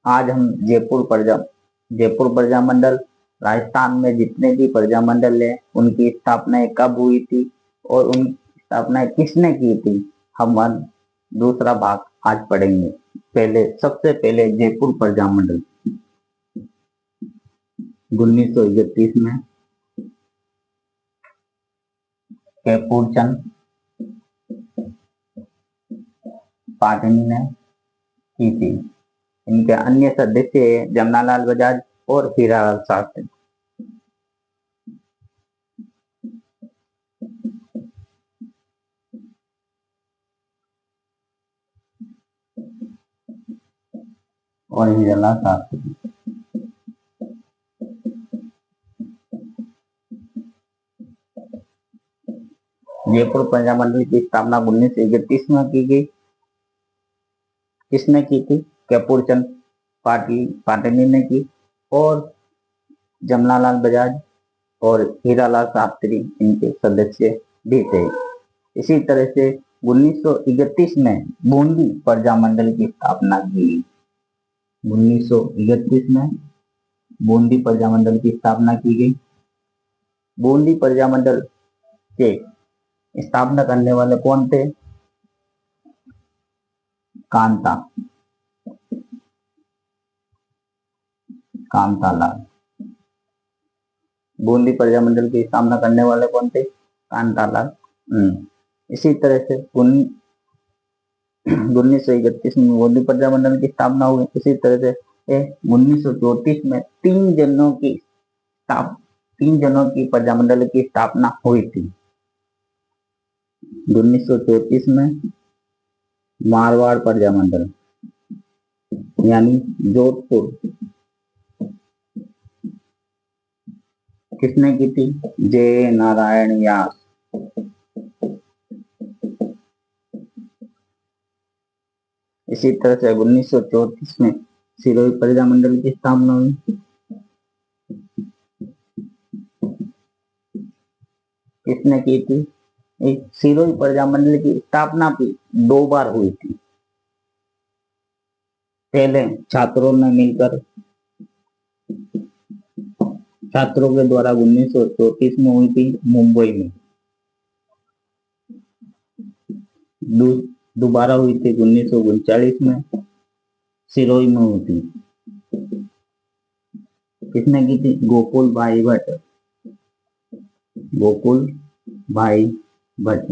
आज हम जयपुर प्रजामंडल, राजस्थान में जितने भी प्रजामंडल है उनकी स्थापना कब हुई थी और उन स्थापना किसने की थी, हम दूसरा भाग आज पढ़ेंगे। सबसे पहले जयपुर प्रजामंडल 1931 में कैपूर चंद पाटनी ने की थी। इनके अन्य सदस्य जमनालाल बजाज और हीरालाल शास्त्री। और हीरालाल शास्त्री जयपुर प्रजामंडल की स्थापना 1931 में की गई। किसने की थी? कैपूर चंद पाटनी ने की और जमनालाल बजाज और हीरालाल शास्त्री इनके सदस्य भी थे। इसी तरह से 1931 में बूंदी प्रजामंडल की स्थापना की। 1931 में बूंदी प्रजामंडल की स्थापना की गई। बूंदी प्रजामंडल के स्थापना करने वाले कौन थे? कांतालाल। बूंदी प्रजामंडल की स्थापना करने वाले कौन थे? कांतालाल। इसी तरह से 1931 में बूंदी प्रजामंडल की स्थापना हुई। इसी तरह से 1934 में तीन जनों की प्रजामंडल की स्थापना हुई थी। 1934 में मारवाड़ प्रजामंडल यानी जोधपुर किसने की थी? जय नारायण व्यास। इसी तरह से 1934 में सिरोही प्रजामंडल की स्थापना हुई। किसने की थी? सिरोही प्रजामंडल की स्थापना भी 2 बार हुई थी। पहले छात्रों के द्वारा 1934 में हुई थी मुंबई में। दोबारा हुई थी 1939 में सिरोही में हुई थी। किसने की थी? गोकुल भाई भट्ट।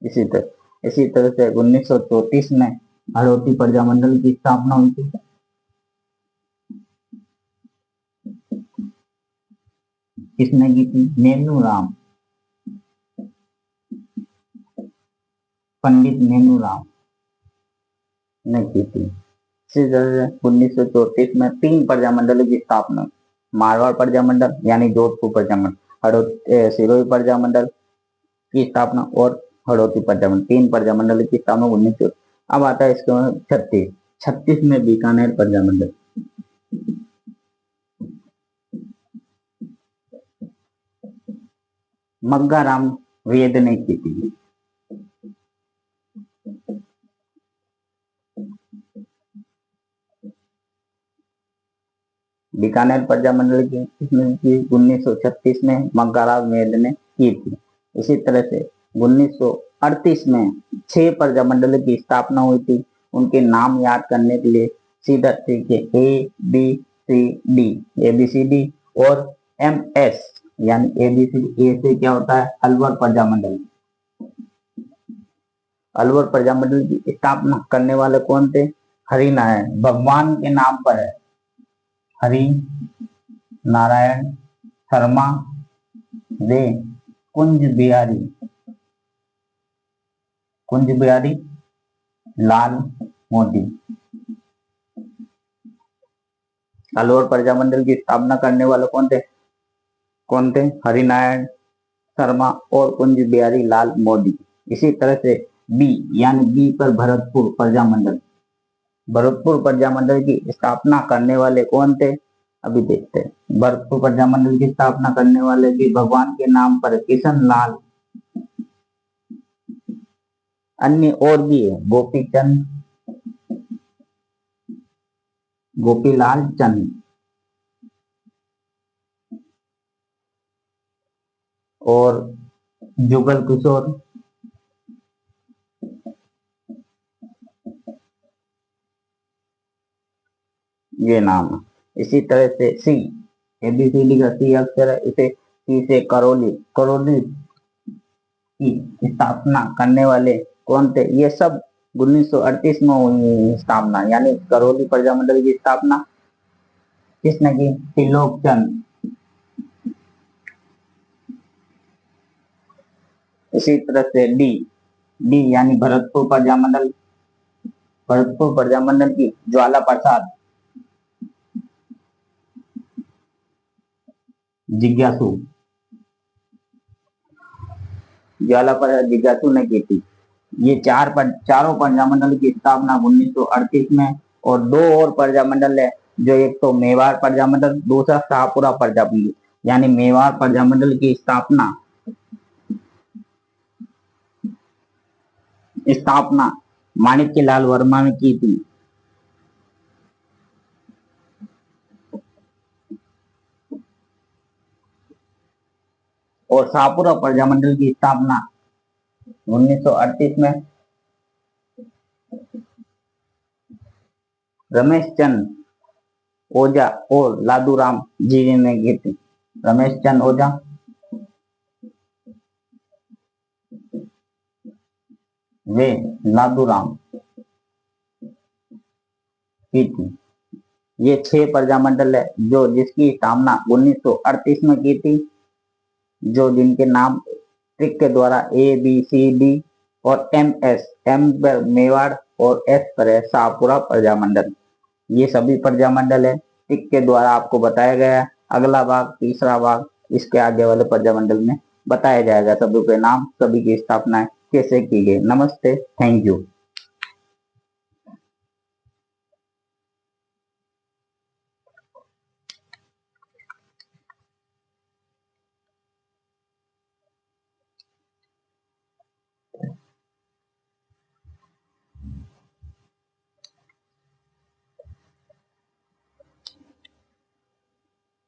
इसी तरह से 1934 में हड़ौती प्रजामंडल की स्थापना हुई थी। किसने की थी? पंडित नेनूराम ने की थी। इसी तरह से 1934 में 3 प्रजामंडल की स्थापना, मारवाड़ प्रजामंडल यानी जोधपुर प्रजामंडल, सिरोही प्रजामंडल की स्थापना और हड़ौती प्रजामंडल, 3 प्रजामंडल की स्थापना 19। अब आता है इसके 36 में बीकानेर प्रजामंडल। मग्गाराम वेद ने की थी। बीकानेर प्रजामंडल की 1936 में मग्गाराम वेद ने की थी। इसी तरह से 1938 में 6 प्रजामंडल की स्थापना हुई थी। उनके नाम याद करने के लिए सीधा सीखे ABCD और MS यानी ABCD। A से क्या होता है? अलवर प्रजामंडल। अलवर प्रजामंडल की स्थापना करने वाले कौन थे? हरिनारायण, भगवान के नाम पर है, हरि नारायण शर्मा वे कुंज बिहारी लाल मोदी। अलवर प्रजामंडल की स्थापना करने वाले कौन थे? हरिनारायण शर्मा और कुंज बिहारी लाल मोदी। इसी तरह से बी पर भरतपुर प्रजामंडल की स्थापना करने वाले कौन थे? अभी देखते हैं। भरतपुर प्रजामंडल की स्थापना करने वाले भी भगवान के नाम पर किशन लाल, अन्य और भी है, गोपी चंद गोपीलाल चंद और जुगल किशोर, ये नाम है। इसी तरह से सी, एबीसीडी का सी अक्षर है, इसे सी से करौली, करौली की स्थापना करने वाले कौन थे? ये सब 1938 में हुई स्थापना, यानी करौली प्रजामंडल की स्थापना किसने की? त्रिलोक चंद। इसी तरह से डी, डी यानी भरतपुर प्रजामंडल, भरतपुर प्रजामंडल की ज्वाला प्रसाद जिज्ञासु, ज्वाला प्रसाद जिज्ञासु ने की थी। ये चारों प्रजामंडल की स्थापना 1938 में, और दो और प्रजामंडल है, जो एक तो मेवाड़ प्रजामंडल, दूसरा शाहपुरा प्रजामंडल। यानी मेवाड़ प्रजामंडल की स्थापना माणिक्यलाल वर्मा ने की थी, और शाहपुरा प्रजामंडल की स्थापना 1938 में रमेश चंद ओझा और लादूराम जी ने की थी। रमेश चंद ओझा वे लादूराम की थी। ये 6 प्रजामंडल है जो जिसकी स्थापना 1938 में की थी, जो जिनके नाम ट्रिक के द्वारा ABCD और MS, M पर मेवाड़ और S पर है शाहपुरा प्रजामंडल। ये सभी प्रजामंडल है ट्रिक के द्वारा आपको बताया गया। अगला भाग, तीसरा भाग, इसके आगे वाले प्रजामंडल में बताया जाएगा सभी के नाम, सभी की स्थापना कैसे की गई। नमस्ते, थैंक यू।